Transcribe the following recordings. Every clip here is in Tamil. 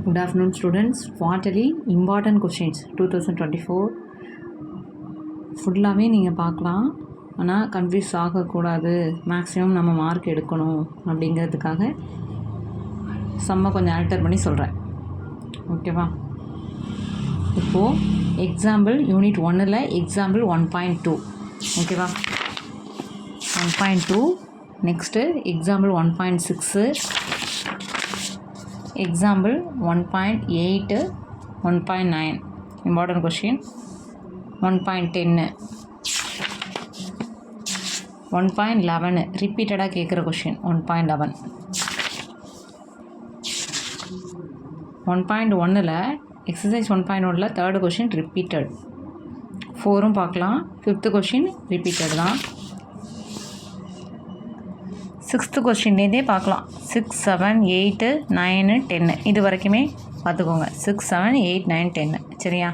Good afternoon students. Quarterly important questions 2024 ஃபுல்லாகவே நீங்கள் பார்க்கலாம். ஆனால் கன்ஃபியூஸ் ஆகக்கூடாது, மேக்ஸிமம் நம்ம மார்க் எடுக்கணும் அப்படிங்கிறதுக்காக சம்மை கொஞ்சம் ஆல்டர் பண்ணி சொல்கிறேன். ஓகேவா? இப்போது எக்ஸாம்பிள் யூனிட் 1ல் எக்ஸாம்பிள் 1.2 ஓகேவா? 1.2 next example 1.6 example 1.8 1.9 important question 1.10 1.11 repeated கேட்குற question 1.11 1.1ல் exercise 1.1ல் third question repeated 4ம் பார்க்கலாம். 5th question repeated தான். 6th கொஸ்டின்லேருந்தே பார்க்கலாம். 6, 7, 8, 9, 10 இது வரைக்குமே பார்த்துக்கோங்க. 6, 7, 8, 9, 10 சரியா?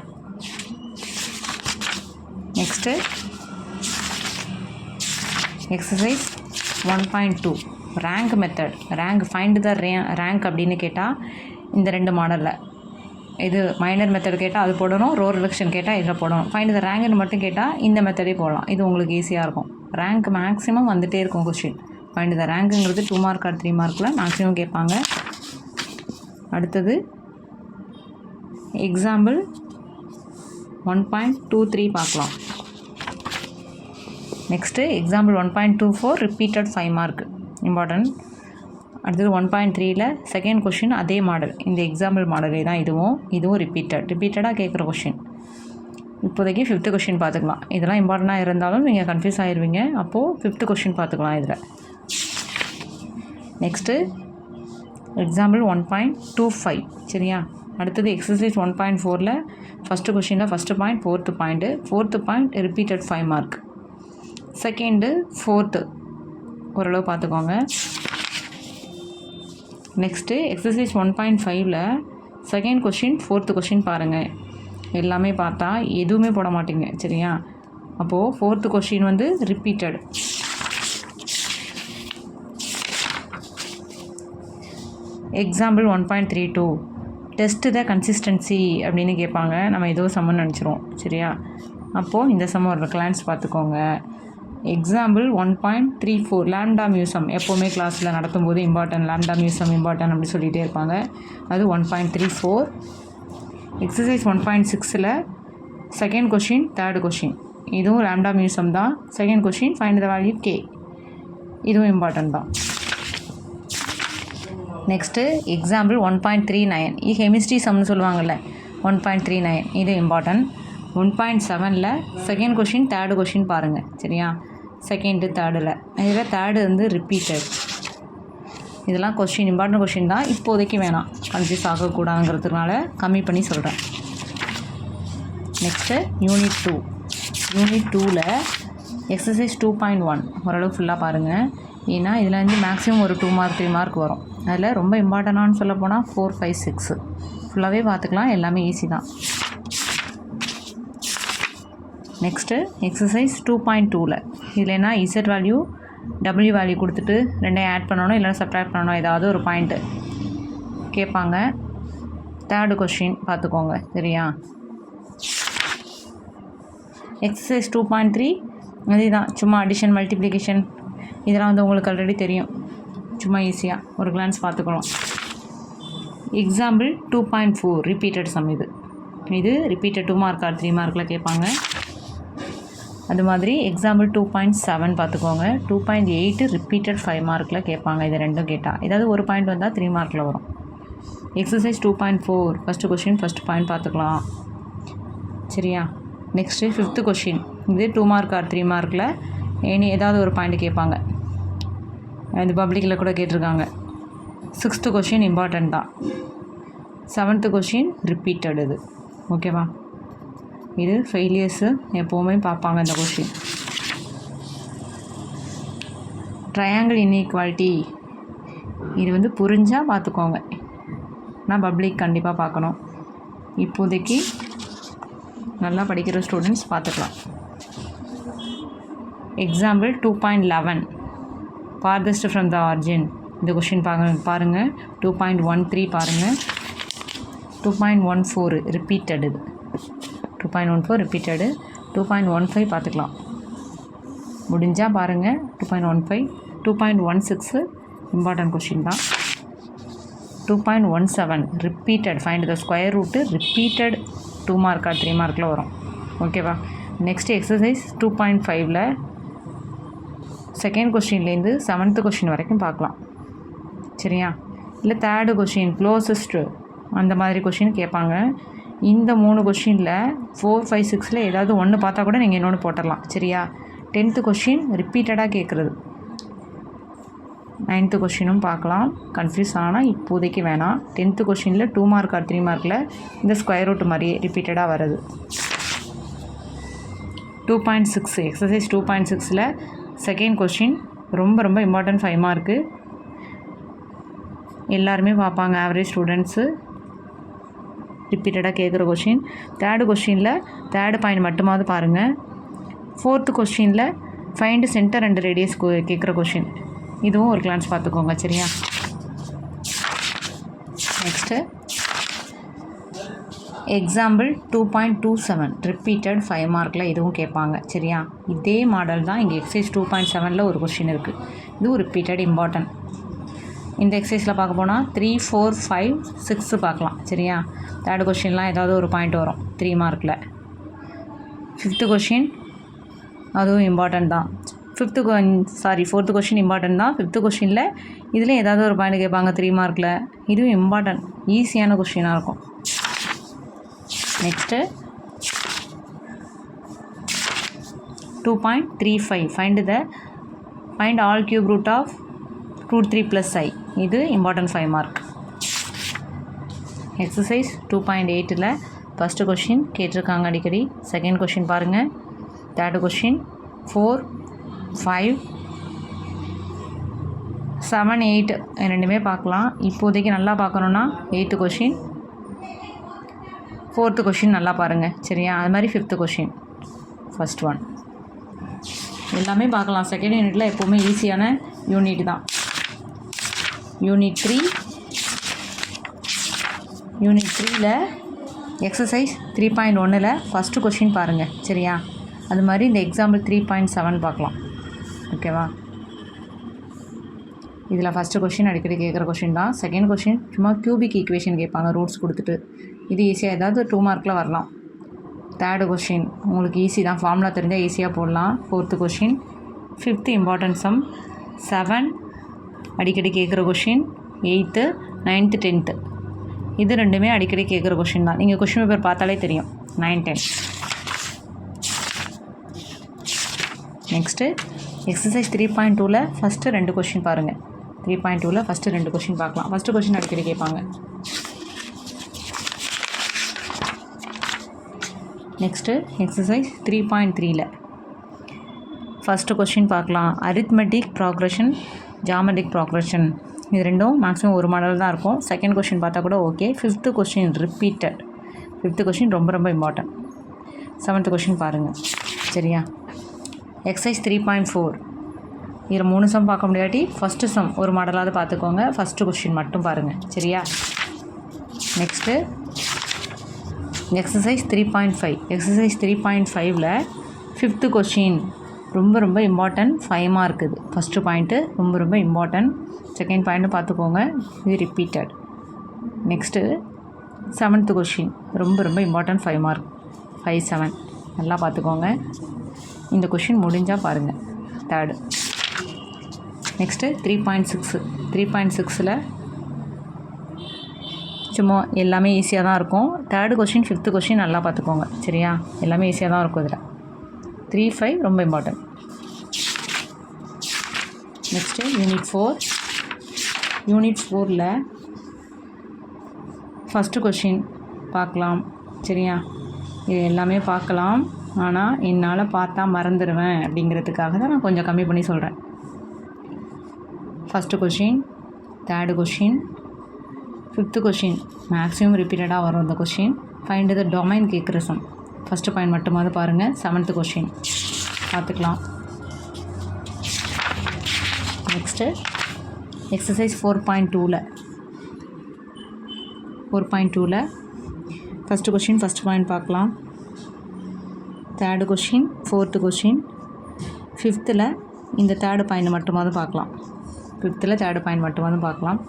Next exercise 1.2 rank method. Rank find the rank அப்படின்னு கேட்டால் இந்த ரெண்டு மாடலில் இது மைனர் மெத்தட் கேட்டால் அது போடணும், ரோ ரிடக்ஷன் கேட்டால் இதில் போடணும். ஃபைண்ட் த ரேங்க்னு மட்டும் கேட்டால் இந்த மெத்தடே போடலாம். இது உங்களுக்கு ஈஸியாக இருக்கும். ரேங்க் மேக்ஸிமம் வந்துகிட்டே இருக்கும் கொஸ்டின். ஃபைண்ட் த ரேங்க்குங்கிறது 2 மார்க் ஆர் 3 மார்க்கில் மேக்ஸிமம் கேட்பாங்க. அடுத்தது எக்ஸாம்பிள் 1.23 பார்க்கலாம். Next example 1.24 repeated 5 mark important. அடுத்தது 1.3ல் செகண்ட் கொஷின் அதே மாடல், இந்த எக்ஸாம்பிள் மாடலே தான் இதுவும் ரிப்பீட்டடாக கேட்குற கொஷின். இப்போதைக்கு 5th கொஷின் பார்த்துக்கலாம். இதெல்லாம் இம்பார்ட்டண்ட்டாக இருந்தாலும் நீங்கள் கன்ஃபியூஸ் ஆகிடுவீங்க. அப்போது 5th கொஷின் பார்த்துக்கலாம் இதில். நெக்ஸ்ட்டு எக்ஸாம்பிள் 1.25 சரியா? அடுத்தது எக்ஸசைஸ் 1.4ல் ஃபஸ்ட்டு கொஷினில் first point, fourth point repeated 5 mark. Second, fourth ஓரளவு பார்த்துக்கோங்க. நெக்ஸ்ட்டு எக்ஸசைஸ் 1.5ல் செகண்ட் கொஷின், ஃபோர்த்து கொஷின் பாருங்கள். எல்லாமே பார்த்தா எதுவுமே போட மாட்டீங்க சரியா? அப்போது ஃபோர்த்து கொஷின் வந்து repeated. Example 1.32 test the consistency அப்படின்னு கேட்பாங்க. நம்ம ஏதோ சம்மன் நினச்சிரும் சரியா? அப்போது இந்த சம்ம ஒரு கிளான்ஸ் பார்த்துக்கோங்க. எக்ஸாம்பிள் 1.34 லேம்டா மியூசம். எப்போவுமே கிளாஸில் நடத்தும்போது லேம்டா மியூசம் இம்பார்ட்டன் அப்படி சொல்லிகிட்டே இருப்பாங்க. அது 1.34. எக்ஸசைஸ் 1.6ல் செகண்ட் கொஷின், தேர்ட் கொஷின் இதுவும் லேம்டா மியூசம் தான். Second question find the value k, இதுவும் இம்பார்ட்டன்ட் தான். நெக்ஸ்ட்டு எக்ஸாம்பிள் 1.39 கெமிஸ்ட்ரி சம்னு சொல்லுவாங்கள்ல 1.39 இது இம்பார்ட்டன்ட். 1.7ல் செகண்ட் கொஷின், தேர்டு கொஷின் பாருங்கள் சரியா? செகண்டு, தேர்டில் இதில் தேர்டு வந்து ரிப்பீட்டட். இதெல்லாம் கொஷின் இம்பார்ட்டன்ட் கொஷின் தான். இப்போதைக்கு வேணாம், கன்ஃபியூஸ் ஆகக்கூடாதுங்கிறதுனால கம்மி பண்ணி சொல்கிறேன். நெக்ஸ்ட்டு யூனிட் 2ல் எக்ஸசைஸ் 2.1 ஓரளவு ஃபுல்லாக பாருங்கள். ஏன்னா இதில் வந்து மேக்ஸிமம் ஒரு 2 மார்க் 3 மார்க் வரும். அதில் ரொம்ப இம்பார்ட்டனானு சொல்ல போனால் 4, 5, 6 ஃபுல்லாகவே பார்த்துக்கலாம். எல்லாமே ஈஸி தான். நெக்ஸ்ட்டு எக்ஸசைஸ் 2.2ல் இதில் என்ன இசட் வேல்யூ, டபிள்யூ வேல்யூ கொடுத்துட்டு ரெண்டையும் ஆட் பண்ணணும், இல்லைனா சப்ட்ராக்ட் பண்ணணும். ஏதாவது ஒரு பாயிண்ட்டு கேட்பாங்க. தேர்டு கொஷின் பார்த்துக்கோங்க சரியா? எக்ஸசைஸ் 2.3 அதுதான், சும்மா அடிஷன், மல்டிப்ளிகேஷன் இதெல்லாம் வந்து உங்களுக்கு ஆல்ரெடி தெரியும். சும்மா ஈஸியாக ஒரு கிளான்ஸ் பார்த்துக்கலாம். Example 2.4 repeated sum. இது ரிப்பீட்டட் 2 மார்க் ஆர் 3 மார்க்கில் கேட்பாங்க. அது மாதிரி எக்ஸாம்பிள் 2.7 பார்த்துக்கோங்க. 2.8 ரிப்பீட்டட் 5 மார்க்கில் கேட்பாங்க. இது ரெண்டும் கேட்டால் ஏதாவது ஒரு பாயிண்ட் வந்தால் 3 மார்க்கில் வரும். Exercise 2.4 first question, first point பார்த்துக்கலாம் சரியா? நெக்ஸ்ட்டு 5th கொஷின் இது 2 மார்க் ஆர் 3 மார்க்கில் ஏதாவது ஒரு பாயிண்ட் கேட்பாங்க. இது பப்ளிக்கில் கூட கேட்டிருக்காங்க. 6th கொஷின் இம்பார்ட்டன்ட் தான். 7th question repeated. இது ஓகேவா? இது ஃபெயிலியர்ஸு எப்போவுமே பார்ப்பாங்க இந்த கொஷின். ட்ரையாங்கிள் இன்இக்வாலிட்டி இது வந்து புரிஞ்சால் பார்த்துக்கோங்க. நான் பப்ளிக் கண்டிப்பாக பார்க்கணும். இப்போதைக்கு நல்லா படிக்கிற ஸ்டூடெண்ட்ஸ் பார்த்துக்கலாம். Example 2.11 farthest from the origin. இந்த கொஷின் பாருங்கள். 2.13 பாருங்கள். 2.14 ரிப்பீட்டட் இது 2.14 ரிப்பீட்டடு 2.15 பார்த்துக்கலாம் முடிஞ்சால் பாருங்கள் 2.15 2.16 இம்பார்ட்டன்ட் கொஷின் தான் 2.17 repeated find the square root repeated 2 மார்க்கா 3 மார்க்கில் வரும் ஓகேவா நெக்ஸ்ட் எக்ஸசைஸ் 2.5ல் செகண்ட் கொஷின்லேருந்து 7th கொஷின் வரைக்கும் பார்க்கலாம் சரியா இல்லை தேர்டு கொஷின் க்ளோசஸ்ட்டு அந்த மாதிரி கொஷின் கேட்பாங்க இந்த 3 கொஷினில் 4, 5, 6ல் ஏதாவது ஒன்று பார்த்தா கூட நீங்கள் இன்னொன்று போட்டுடலாம் சரியா 10th கொஷின் ரிப்பீட்டடாக கேட்குறது 9th கொஷினும் பார்க்கலாம் கன்ஃபியூஸ் ஆனால் இப்போதைக்கு வேணாம் 10th கொஷினில் 2 மார்க் ஆர் 3 மார்க்கில் இந்த ஸ்கொயர் ரூட் மாதிரி ரிப்பீட்டடாக வருது 2.6 எக்ஸசைஸ் 2.6ல் செகண்ட் கொஷின் ரொம்ப இம்பார்ட்டன்ட் 5 மார்க்கு எல்லாருமே பார்ப்பாங்க ஆவரேஜ் ஸ்டூடெண்ட்ஸு ரிப்பீட்டடாக கேட்குற கொஷின் தேர்டு கொஷினில் தேர்டு பாயிண்ட் மட்டுமாவது பாருங்கள் 4th கொஷினில் ஃபைண்ட் சென்டர் அண்ட் ரேடியஸ் கேட்குற கொஷின் இதுவும் ஒரு கிளான்ஸ் பார்த்துக்கோங்க சரியா நெக்ஸ்ட்டு எக்ஸாம்பிள் 2.27 ரிப்பீட்டட் 5 மார்க்கில் இதுவும் கேட்பாங்க சரியா இதே மாடல் தான் இங்கே எக்ஸசைஸ் 2.7ல் ஒரு கொஷின் இருக்குது இதுவும் ரிப்பீட்டட் இம்பார்ட்டன்ட் இந்த எக்ஸசைஸில் பார்க்க போனால் 3, 4, 5, 6 பார்க்கலாம் சரியா தேர்டு கொஷின்லாம் ஏதாவது ஒரு பாயிண்ட் வரும் 3 மார்க்கில் 5th கொஷின் அதுவும் இம்பார்ட்டன்ட் தான் 4th கொஷின் இம்பார்ட்டன்ட் தான் 5th கொஷினில் இதில் ஏதாவது ஒரு பாயிண்ட் கேட்பாங்க 3 மார்க்கில் இதுவும் இம்பார்ட்டன்ட் ஈஸியான கொஷினாக இருக்கும் next 2.35 find all cube root of √3 + i இது இம்பார்ட்டன்ட் 5 மார்க் எக்ஸசைஸ் 2.8ல் ஃபஸ்ட்டு கொஷின் கேட்டிருக்காங்க அடிக்கடி செகண்ட் கொஷின் பாருங்கள் தேர்டு கொஷின் 4, 5, 7, 8 ரெண்டுமே பார்க்கலாம் இப்போதைக்கு நல்லா பார்க்கணுன்னா 8th கொஷின் 4th கொஷின் நல்லா பாருங்கள் சரியா அது மாதிரி 5th கொஷின் ஃபஸ்ட் ஒன் எல்லாமே பார்க்கலாம் செகண்ட் யூனிட்டில் எப்போவுமே ஈஸியான யூனிட் தான் யூனிட் 3ல் எக்ஸசைஸ் 3.1ல் ஃபஸ்ட்டு கொஷின் பாருங்கள் சரியா அது மாதிரி இந்த எக்ஸாம்பிள் 3.7 பார்க்கலாம் ஓகேவா இதில் ஃபஸ்ட்டு கொஷின் அடிக்கடி கேட்குற கொஷின் தான் செகண்ட் கொஷின் சும்மா கியூபிக் ஈக்குவேஷன் கேட்பாங்க ரூட்ஸ் கொடுத்துட்டு இது ஈஸியாக ஏதாவது 2 மார்க்கில் வரலாம் தேர்டு கொஷின் உங்களுக்கு ஈஸி தான் ஃபார்முலா தெரிஞ்சால் ஈஸியாக போடலாம் 4th question 5th important some 7 அடிக்கடி கேட்குற கொஷின் 8th 9th 10th இது ரெண்டுமே அடிக்கடி கேட்குற கொஷின் தான் நீங்கள் கொஷின் பேப்பர் பார்த்தாலே தெரியும் 9, 10 நெக்ஸ்ட்டு எக்ஸசைஸ் 3.2ல் ஃபஸ்ட்டு 2 கொஷின் பாருங்கள் 3.2ல் ஃபஸ்ட்டு 2 கொஷின் பார்க்கலாம் ஃபஸ்ட்டு கொஷின் அடிக்கடி கேட்பாங்க நெக்ஸ்ட்டு எக்ஸசைஸ் 3.3ல் ஃபஸ்ட்டு கொஷின் பார்க்கலாம் அரித்மெட்டிக் ப்ராக்ரெஷன் ஜாமெட்ரிக் ப்ராக்ரெஷன் இது ரெண்டும் மேக்ஸிமம் ஒரு மாடல் தான் இருக்கும் செகண்ட் கொஷின் பார்த்தா கூட okay 5th question repeated 5th question ரொம்ப இம்பார்ட்டன்ட் 7th கொஷின் பாருங்கள் சரியா எக்ஸசைஸ் 3.4 இதில் 3 சம் பார்க்க முடியாட்டி ஃபஸ்ட்டு சம் ஒரு மாடலாவது பார்த்துக்கோங்க ஃபஸ்ட்டு கொஷின் மட்டும் பாருங்கள் சரியா நெக்ஸ்ட்டு எக்ஸசைஸ் 3.5 எக்ஸசைஸ் 3.5ல் 5th கொஷின் ரொம்ப இம்பார்ட்டன்ட் 5 மார்க் இது ஃபஸ்ட்டு பாயிண்ட்டு ரொம்ப இம்பார்ட்டன்ட் செகண்ட் பாயிண்ட்டு பார்த்துக்கோங்க இது ரிப்பீட்டட் நெக்ஸ்ட்டு 7th கொஷின் ரொம்ப இம்பார்ட்டன்ட் 5 மார்க் 5, 7 நல்லா பார்த்துக்கோங்க இந்த கொஷின் முடிஞ்சால் பாருங்கள் தேர்டு நெக்ஸ்ட்டு 3.6ல் சும்மா எல்லாமே ஈஸியாக தான் இருக்கும் தேர்டு கொஷின் 5th கொஷின் நல்லா பார்த்துக்கோங்க சரியா எல்லாமே ஈஸியாக தான் இருக்கும் இதில் 3, 5 ரொம்ப இம்பார்ட்டன்ட் நெக்ஸ்ட்டு யூனிட் 4ல் ஃபஸ்ட்டு கொஷின் பார்க்கலாம் சரியா இது எல்லாமே பார்க்கலாம் ஆனால் என்னால் பார்த்தா மறந்துடுவேன் அப்படிங்கிறதுக்காக தான் நான் கொஞ்சம் கம்மி பண்ணி சொல்கிறேன் first question third question 5th question maximum ரிப்பீட்டடாக வரும் இந்த கொஷின் ஃபைண்ட் த டொமைன் கேட்குற சம் ஃபஸ்ட்டு பாயிண்ட் மட்டுமாவது பாருங்கள் 7th கொஷின் பார்த்துக்கலாம் நெக்ஸ்ட்டு எக்ஸசைஸ் 4.2ல் ஃபஸ்ட்டு கொஷின் ஃபஸ்ட் பாயிண்ட் பார்க்கலாம். தேர்டு கொஷின், ஃபோர்த்து கொஷின், ஃபிஃப்த்தில் இந்த தேர்டு பாயிண்ட் மட்டுமாவது பார்க்கலாம். ஃபிஃப்த்தில் தேர்டு பாயிண்ட் மட்டுமாவது பார்க்கலாம்.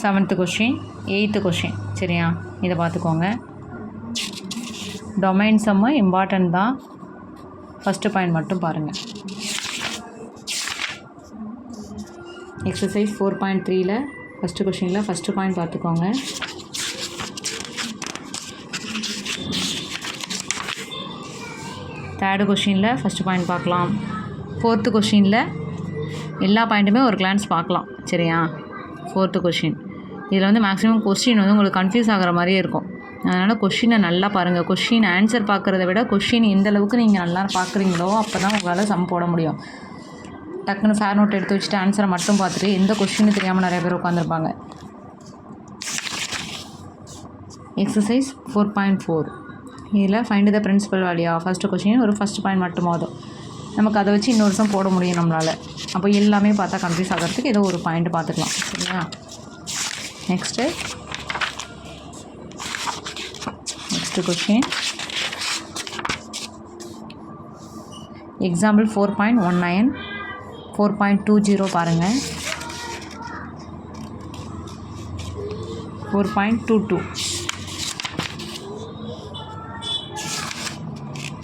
Seventh question, eighth question. சரியா, இதை பார்த்துக்கோங்க. டொமைன் சம்மு இம்பார்ட்டன்ட் தான். ஃபஸ்ட்டு பாயிண்ட் மட்டும் பாருங்கள். எக்ஸசைஸ் 4.3ல் ஃபஸ்ட்டு கொஷினில் ஃபஸ்ட்டு பாயிண்ட் பார்த்துக்கோங்க. தேர்டு கொஷினில் ஃபஸ்ட்டு பாயிண்ட் பார்க்கலாம். ஃபோர்த்து கொஷினில் எல்லா பாயிண்ட்டுமே ஒரு கிளான்ஸ் பார்க்கலாம். சரியா, ஃபோர்த்து கொஷின் இதில் வந்து மேக்ஸிமம் கொஸ்டின் வந்து உங்களுக்கு கன்ஃபியூஸ் ஆகிற மாதிரியே இருக்கும். அதனால் கொஷினை நல்லா பாருங்கள். கொஷின் ஆன்சர் பார்க்குறத விட கொஷின் எந்த அளவுக்கு நீங்கள் நல்லா பார்க்குறீங்களோ அப்போ தான் உங்களால் சம் போட முடியும். டக்குன்னு ஃபேர் நோட் எடுத்து வச்சுட்டு ஆன்சரை மட்டும் பார்த்துட்டு எந்த கொஷின்னு தெரியாமல் நிறைய பேர் உட்காந்துருப்பாங்க. எக்ஸசைஸ் 4.4 இதில் find the principal value. First question ஒரு ஃபஸ்ட் பாயிண்ட் மட்டுமாதும் நமக்கு அதை வச்சு இன்னொரு சம் போட முடியும் நம்மளால். அப்போ எல்லாமே பார்த்தா கன்ஃபியூஸ் ஆகிறதுக்கு ஏதோ ஒரு பாயிண்ட் பார்த்துக்கலாம். சரியா, நெக்ஸ்ட்டு கொஷின் எக்ஸாம்பிள் 4.19 4.20 பாருங்கள். 4.22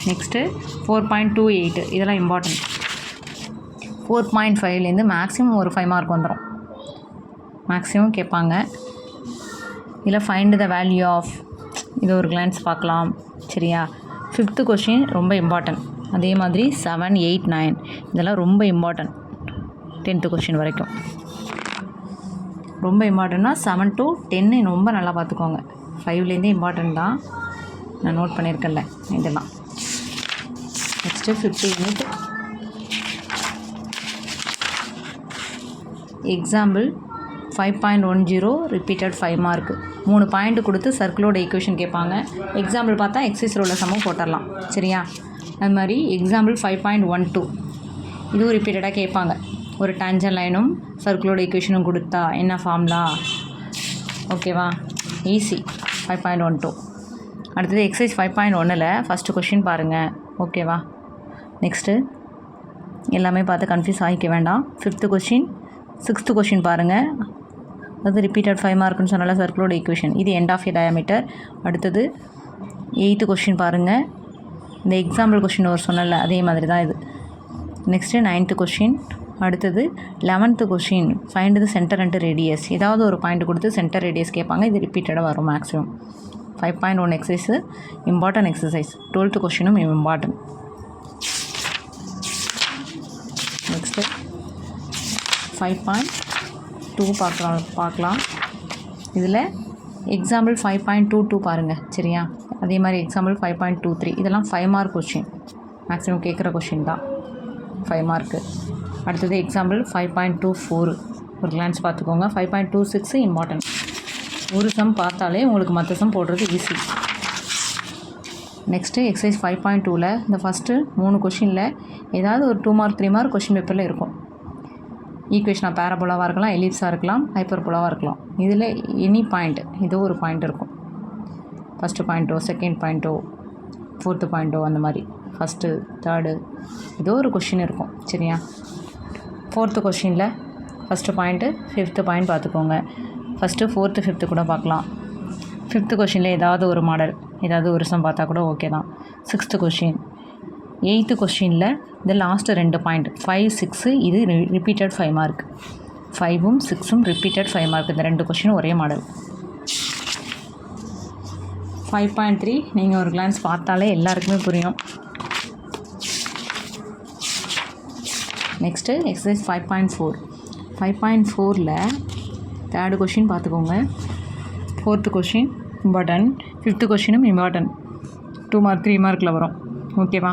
நெக்ஸ்ட்டு 4.28 இதெல்லாம் இம்பார்ட்டன்ட். 4.5லேருந்து மேக்ஸிமம் ஒரு 5 மார்க் வந்துடும். மேக்ஸிமம் கேட்பாங்க. இதில் ஃபைண்ட் த வேல்யூ ஆஃப் இது ஒரு கிளான்ஸ் பார்க்கலாம். சரியா, ஃபிஃப்த்து கொஷின் ரொம்ப இம்பார்ட்டன்ட். அதே மாதிரி 7, 8, 9 இதெல்லாம் ரொம்ப இம்பார்ட்டன்ட். 10th கொஷின் வரைக்கும் ரொம்ப இம்பார்ட்டன்ட்னா 7 to 10 ரொம்ப நல்லா பார்த்துக்கோங்க. 5லேருந்தே இம்பார்ட்டன்ட் தான், நான் நோட் பண்ணியிருக்கேன்ல இதெல்லாம். Next 5th unit example 5.10 repeated 5 mark. 3 point கொடுத்து சர்க்கிளோட ஈக்குவேஷன் கேட்பாங்க. எக்ஸாம்பிள் பார்த்தா எக்ஸைஸில் உள்ள சமம் போட்டுடலாம். சரியா, அது மாதிரி எக்ஸாம்பிள் 5.12 இதுவும் ரிப்பீட்டடாக கேட்பாங்க. ஒரு டான்ஜென்ட் லைனும் சர்க்கிளோட ஈக்குவேஷனும் கொடுத்தா என்ன ஃபார்முலா. ஓகேவா, ஈஸி. 5.12 அடுத்தது எக்ஸசைஸ் 5.1ல் ஃபஸ்ட்டு கொஷின் பாருங்கள். ஓகேவா, நெக்ஸ்ட்டு எல்லாமே பார்த்து கன்ஃபியூஸ் ஆகிக்க வேண்டாம். 5th கொஷின் 6th கொஷின் பாருங்கள். அது ரிப்பீட்டட் 5 மார்க்குன்னு சொன்னால சர்க்கிளோட ஈக்குவேஷன். இது எண்ட் ஆஃப் ஏ டயாமீட்டர். அடுத்தது 8th கொஷின் பாருங்கள். இந்த எக்ஸாம்பிள் கொஷின் ஒரு சொன்னல அதே மாதிரி தான் இது. Next 9th question. அடுத்தது 11th question find the centre and radius. ஏதாவது ஒரு பாயிண்ட் கொடுத்து சென்டர் ரேடியஸ் கேட்பாங்க. இது ரிப்பீட்டடாக வரும் maximum. 5.1 exercise important exercise. 12th கொஷினும் இம்பார்ட்டன்ட். நெக்ஸ்ட்டு 5.2 பார்க்கலாம். இதில் எக்ஸாம்பிள் 5.22 பாருங்கள். சரியா, அதே மாதிரி எக்ஸாம்பிள் 5.23 இதெல்லாம் 5 மார்க் கொஷின். மேக்ஸிமம் கேட்குற கொஷின் தான் 5 மார்க்கு. அடுத்தது எக்ஸாம்பிள் 5.24 ஒரு கிளான்ஸ் பார்த்துக்கோங்க. 5.26 இம்பார்ட்டன்ட். ஒரு சம் பார்த்தாலே உங்களுக்கு மற்ற சம் போடுறது ஈஸி. நெக்ஸ்ட்டு எக்ஸசைஸ் 5.2ல் இந்த ஃபஸ்ட்டு 3 கொஷினில் ஏதாவது ஒரு 2 மார்க் 3 மார்க் கொஷின் பேப்பரில் இருக்கும். ஈக்குவேஷனாக பேரபோலாவாக இருக்கலாம், எலிப்ஸாக இருக்கலாம், ஹைப்பர்போலாவாக இருக்கலாம். இதில் எனி பாயிண்ட் ஏதோ ஒரு பாயிண்ட் இருக்கும். ஃபஸ்ட்டு பாயிண்ட்டோ, செகண்ட் பாயிண்ட்டோ, 4th பாயிண்ட்டோ, அந்த மாதிரி ஃபஸ்ட்டு தேர்டு ஏதோ ஒரு கொஷின் இருக்கும். சரியா, 4th கொஷினில் ஃபஸ்ட்டு பாயிண்ட்டு 5th பாயிண்ட் பார்த்துக்கோங்க. ஃபஸ்ட்டு 4th 5th கூட பார்க்கலாம். 5th கொஷினில் ஏதாவது ஒரு மாடல் ஏதாவது ஒரு சம் பார்த்தா கூட ஓகே தான். 6th question. 8th கொஷினில் இந்த லாஸ்ட்டு 2 பாயிண்ட் 5, 6 இது ரிப்பீட்டட் 5 மார்க். 5ம் 6ம் ரிப்பீட்டட் 5 மார்க். இந்த 2 கொஷின் ஒரே மாடல். 5.3 நீங்கள் ஒரு கிளான்ஸ் பார்த்தாலே எல்லாருக்குமே புரியும். Next exercise 5.4. 5.4ல் தேர்டு கொஷின் பார்த்துக்கோங்க. 4th question important. 5th கொஷினும் இம்பார்ட்டன்ட். 2 மார்க் 3 மார்க்கில் வரும். ஓகேவா,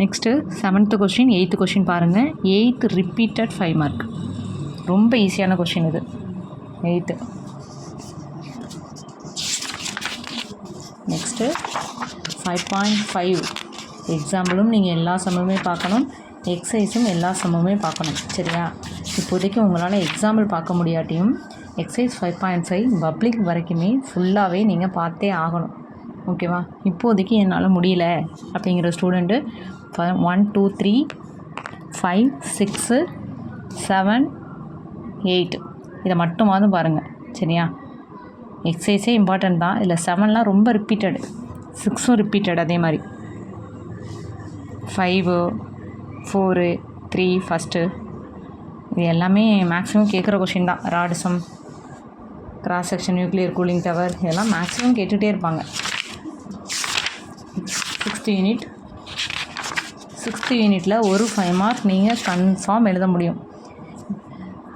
next 7th question 8th question பாருங்கள். 8th repeated 5 mark. ரொம்ப ஈஸியான கொஷின் இது. 8th. நெக்ஸ்ட்டு 5.5 எக்ஸாம்பிளும் நீங்கள் எல்லா சம்முமே பார்க்கணும், எக்ஸசைஸும் எல்லா சம்முமே பார்க்கணும். சரியா, இப்போதைக்கு உங்களால் எக்ஸாம்பிள் பார்க்க முடியாட்டியும் எக்ஸசைஸ் 5.5 பப்ளிக் வரைக்குமே ஃபுல்லாகவே நீங்கள் பார்த்தே ஆகணும். ஓகேவா? இப்போதைக்கு என்னால் முடியல அப்படிங்கிற ஸ்டூடெண்ட்டு 1 2 3 5 6 7 8 இதை மட்டுமாவது பாருங்கள். சரியா? எக்ஸசைஸே இம்பார்ட்டன்ட் தான். இதில் 7லாம் ரொம்ப ரிப்பீட்டடு, 6ம் ரிப்பீட்டட். அதே மாதிரி 5 4 3 ஃபஸ்ட்டு இது எல்லாமே மேக்ஸிமம் கேட்குற கொஷின் தான். ராடிசம், cross section, nuclear cooling tower இதெல்லாம் மேக்ஸிமம் கேட்டுகிட்டே இருப்பாங்க. 6th யூனிட்டில் ஒரு 5 மார்க் நீங்கள் கன்ஃபார்ம் எழுத முடியும்.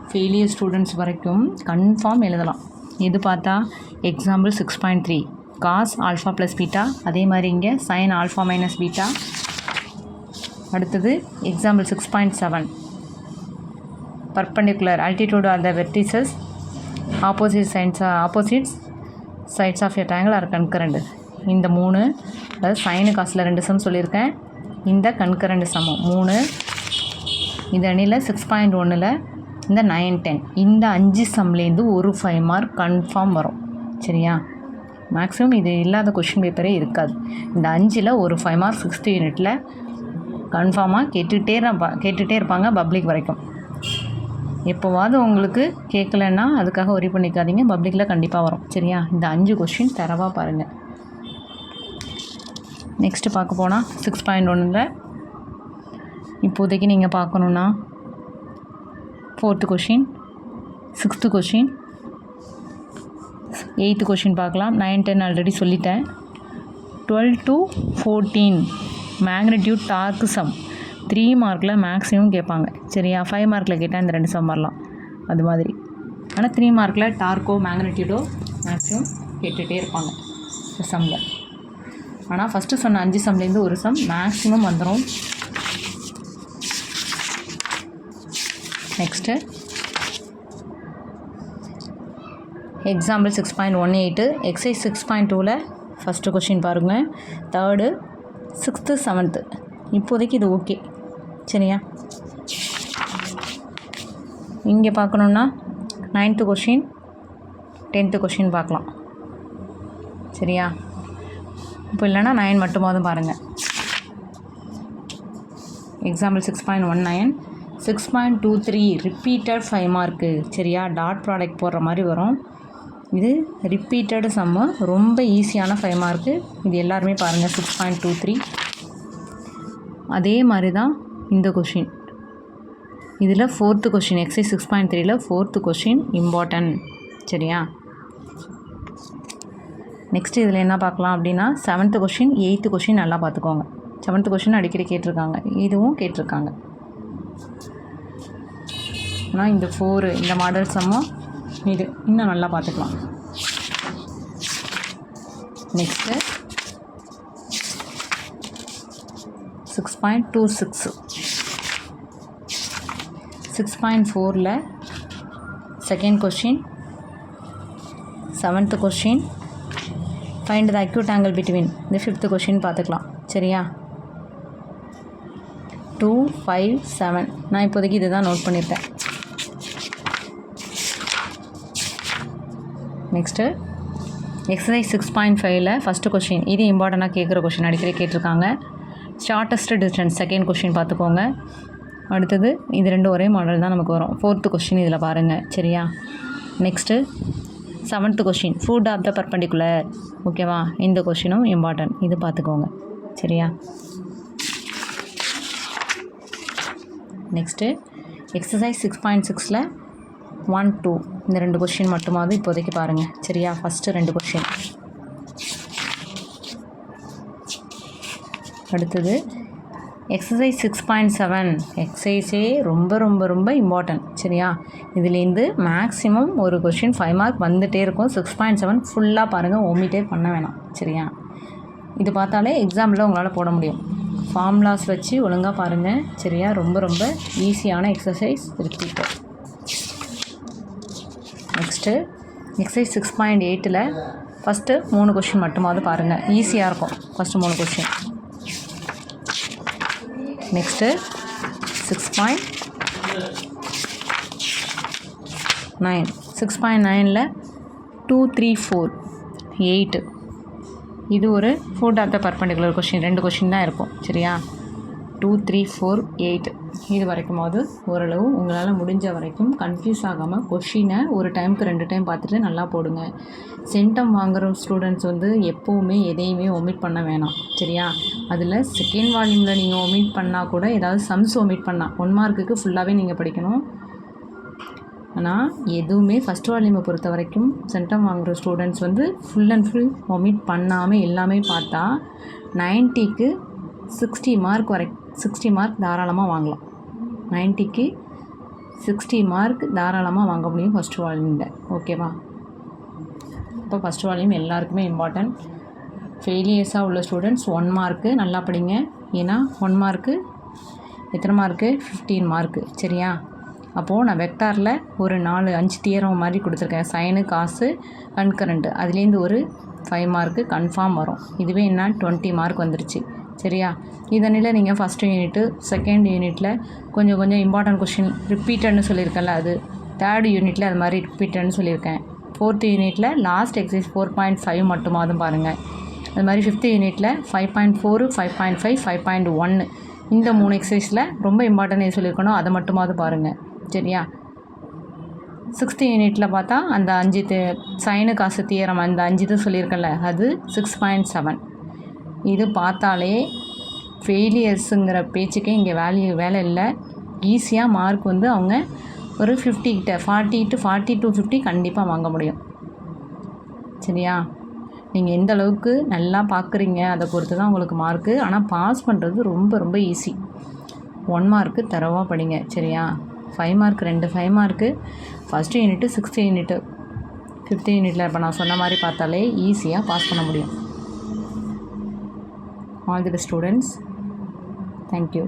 ஃபெயிலியர் ஸ்டூடெண்ட்ஸ் வரைக்கும் கன்ஃபார்ம் எழுதலாம். இது பார்த்தா example 6.3 cos alpha plus beta, அதே மாதிரி இங்கே சைன் ஆல்ஃபா மைனஸ் பீட்டா. அடுத்தது example 6.7 perpendicular altitude are the vertices opposite sides of a triangle are concurrent. இந்த 3 அதாவது சைனு காசில் 2 சம் சொல்லியிருக்கேன். இந்த கன்கரண்ட் சமம் 3. இந்த அணியில் 6.1ல் இந்த 9 10 இந்த 5 சம்லேருந்து ஒரு 5 மார்க் கன்ஃபார்ம் வரும். சரியா? மேக்ஸிமம் இது இல்லாத கொஷின் பேப்பரே இருக்காது. இந்த 5ல் ஒரு 5 மார்க் 6th யூனிட்டில் கன்ஃபார்மாக கேட்டுகிட்டே இருப்பாங்க பப்ளிக் வரைக்கும். எப்போவாவது உங்களுக்கு கேட்கலன்னா அதுக்காக ஒரி பண்ணிக்காதீங்க, பப்ளிக்கில் கண்டிப்பாக வரும். சரியா? இந்த 5 கொஷின் தரவாக பாருங்கள். நெக்ஸ்ட்டு பார்க்க போனால் 6.1ல் இப்போதைக்கு நீங்கள் பார்க்கணுன்னா 4th question, 6th question, 8th question பார்க்கலாம். 9 10 ஆல்ரெடி சொல்லிட்டேன். 12 to 14 மேக்னிடியூட் டார்க்கு சம் 3 மார்க்கில் மேக்ஸிமம் கேட்பாங்க. சரியா? 5 மார்க்கில் கேட்டால் இந்த 2 சம் வரலாம் அது மாதிரி. ஆனால் 3 மார்க்கில் டார்க்கோ மேக்னிடியூடோ மேக்ஸிமம் கேட்டுகிட்டே இருப்பாங்க இந்த சம்மில். ஆனால் ஃபஸ்ட்டு சொன்ன 5 சம்லேருந்து ஒரு சம் மேக்ஸிமம் வந்துடும். நெக்ஸ்ட்டு எக்ஸாம்பிள் 6.18 எக்ஸசைஸ் 6.2ல் ஃபஸ்ட்டு கொஷின் பாருங்கள். 3rd 6th 7th இப்போதைக்கு இது ஓகே. சரியா? இங்கே பார்க்கணுன்னா 9th கொஷின் 10th கொஷின் பார்க்கலாம். சரியா? இப்போ இல்லைனா 9 மட்டுமாவது பாருங்கள். Example 6.19 6.23 repeated 5 mark. சரியா? டாட் ப்ராடக்ட் போடுற மாதிரி வரும். இது ரிப்பீட்டடு சம்மு, ரொம்ப ஈஸியான 5 மார்க்கு. இது எல்லாருமே பாருங்கள். 6.23 அதே மாதிரி தான் இந்த கொஷின். இதில் 4th கொஷின் எக்ஸசைஸ் 6.3ல் 4th கொஷின் இம்பார்ட்டன்ட். சரியா? நெக்ஸ்ட்டு இதில் என்ன பார்க்கலாம் அப்படின்னா 7th கொஷின் 8th கொஷின் நல்லா பார்த்துக்கோங்க. 7th கொஷின் அடிக்கடி கேட்டிருக்காங்க, இதுவும் கேட்டிருக்காங்க. ஆனால் இந்த 4 இந்த மாடல் சம்மும் இது இன்னும் நல்லா பார்த்துக்கலாம். நெக்ஸ்ட்டு 6.26 6.4ல் second question 7th question find the acute angle between இந்த 5th கொஷின் பார்த்துக்கலாம். சரியா? 2 5 7 நான் இப்போதைக்கு இது தான் நோட் பண்ணியிருக்கேன். நெக்ஸ்ட்டு எக்ஸசைஸ் 6.5ல் ஃபஸ்ட்டு கொஷின் இது இம்பார்ட்டண்ட்டாக கேட்குற கொஷின், அடிக்கடி கேட்டிருக்காங்க. ஷார்ட்டஸ்ட் டிஸ்டன்ஸ் செகண்ட் கொஷின் பார்த்துக்கோங்க. அடுத்தது இது 2 ஒரே மாடல் தான் நமக்கு வரும். 4th கொஷின் இதில் பாருங்கள். சரியா? Next 7th question foot of the perpendicular. ஓகேவா? இந்த கொஷினும் இம்பார்ட்டன்ட், இது பார்த்துக்கோங்க. சரியா? நெக்ஸ்ட்டு எக்ஸசைஸ் 6.6ல் 1 2 இந்த 2 கொஷின் மட்டுமாவது இப்போதைக்கு பாருங்கள். சரியா? First 2 question. அடுத்தது எக்ஸசைஸ் 6.7 எக்ஸசைஸே ரொம்ப ரொம்ப ரொம்ப இம்பார்ட்டன்ட். சரியா? இதுலேருந்து மேக்ஸிமம் ஒரு கொஷின் 5 மார்க் வந்துகிட்டே இருக்கும். 6.7 ஃபுல்லாக பாருங்கள், ஓமிட்டே பண்ண வேணாம். சரியா? இது பார்த்தாலே எக்ஸாமில் உங்களால் போட முடியும். ஃபார்முலாஸ் வச்சு ஒழுங்காக பாருங்கள். சரியா? ரொம்ப ரொம்ப ஈஸியான எக்ஸசைஸ் ரிப்பீட். நெக்ஸ்ட்டு எக்ஸசைஸ் 6.8ல் ஃபஸ்ட்டு 3 கொஷின் மட்டுமாவது பாருங்கள், ஈஸியாக இருக்கும் ஃபஸ்ட்டு 3 கொஷின். நெக்ஸ்ட்டு 6.9 6.9ல் 2, 3, 4, 8. இது ஒரு 4th of the perpendicular question, 2 question தான் இருக்கும். சரியா? 2, 3, 4, 8 இது வரைக்குமாவது ஓரளவு உங்களால் முடிஞ்ச வரைக்கும் கன்ஃபியூஸ் ஆகாமல் கொஷினை ஒரு டைமுக்கு 2 டைம் பார்த்துட்டு நல்லா போடுங்க. சென்டம் வாங்குகிற ஸ்டூடெண்ட்ஸ் வந்து எப்போவுமே எதையுமே ஒமிட் பண்ண வேணாம். சரியா? அதில் செகண்ட் வால்யூமில் நீங்கள் ஒமிட் பண்ணால் கூட ஏதாவது சம்ஸ் ஒமிட் பண்ணால் 1 மார்க்குக்கு ஃபுல்லாகவே நீங்கள் படிக்கணும். ஆனால் எதுவுமே ஃபஸ்ட் வால்யூமை பொறுத்த வரைக்கும் சென்டம் வாங்குகிற ஸ்டூடெண்ட்ஸ் வந்து ஃபுல் அண்ட் ஃபுல் ஒமிட் பண்ணாமல் எல்லாமே பார்த்தா 90க்கு 60 மார்க் 60 மார்க் தாராளமாக வாங்கலாம். 90க்கு 60 மார்க் தாராளமாக வாங்க முடியும் ஃபஸ்ட் வால்யூமில். ஓகேவா? இப்போ ஃபஸ்ட் வால்யூம் எல்லாருக்குமே இம்பார்ட்டன்ட். ஃபெயிலியர்ஸாக உள்ள ஸ்டூடெண்ட்ஸ் 1 மார்க்கு நல்லா படிங்க. ஏன்னா 1 மார்க்கு எத்தனை மார்க்கு? 15 மார்க்கு. சரியா? அப்போது நான் வெக்டாரில் ஒரு 4-5 தியரம் மாதிரி கொடுத்துருக்கேன். சைனு, காசு, கன்கரண்ட்டு. அதுலேருந்து ஒரு 5 மார்க்கு கன்ஃபார்ம் வரும். இதுவே என்ன 20 மார்க் வந்துருச்சு. சரியா? இதனில் நீங்கள் ஃபஸ்ட்டு யூனிட்டு செகண்ட் யூனிட்டில் கொஞ்சம் இம்பார்ட்டன்ட் கொஷின் ரிப்பீட்டட்னு சொல்லியிருக்கேன்ல, அது தேர்ட் யூனிட்டில் அது மாதிரி ரிப்பீட்டட்னு சொல்லியிருக்கேன். 4th யூனிட்டில் லாஸ்ட் எக்ஸசைஸ் 4.5 மட்டுமாவது பாருங்கள். அது மாதிரி 5th யூனிட்டில் 5.4, 5.5, 5.1 இந்த 3 எக்ஸசைஸில் ரொம்ப இம்பார்ட்டன்ட் எது சொல்லியிருக்கணும் அதை மட்டுமாவது பாருங்கள். சரியா? 6th யூனிட்டில் பார்த்தா அந்த 5 சைனு காசு தியரம் அந்த 5 இது சொல்லியிருக்கல, அது 6.7. இது பார்த்தாலே ஃபெயிலியர்ஸுங்கிற பேச்சுக்கே இங்கே வேலை இல்லை. ஈஸியாக மார்க் வந்து அவங்க ஒரு 50 கிட்ட 40 to 40 to 50 கண்டிப்பாக வாங்க முடியும். சரியா? நீங்கள் எந்த அளவுக்கு நல்லா பார்க்குறீங்க அதை பொறுத்து தான் உங்களுக்கு மார்க்கு. ஆனால் பாஸ் பண்ணுறது ரொம்ப ஈஸி. 1 மார்க்கு தரவாக படிங்க. சரியா? 5 mark 2 5 mark first unit 6th unit 5th யூனிட்டில் இப்போ நான் சொன்ன மாதிரி பார்த்தாலே ஈஸியாக பாஸ் பண்ண முடியும். All the best students. Thank you.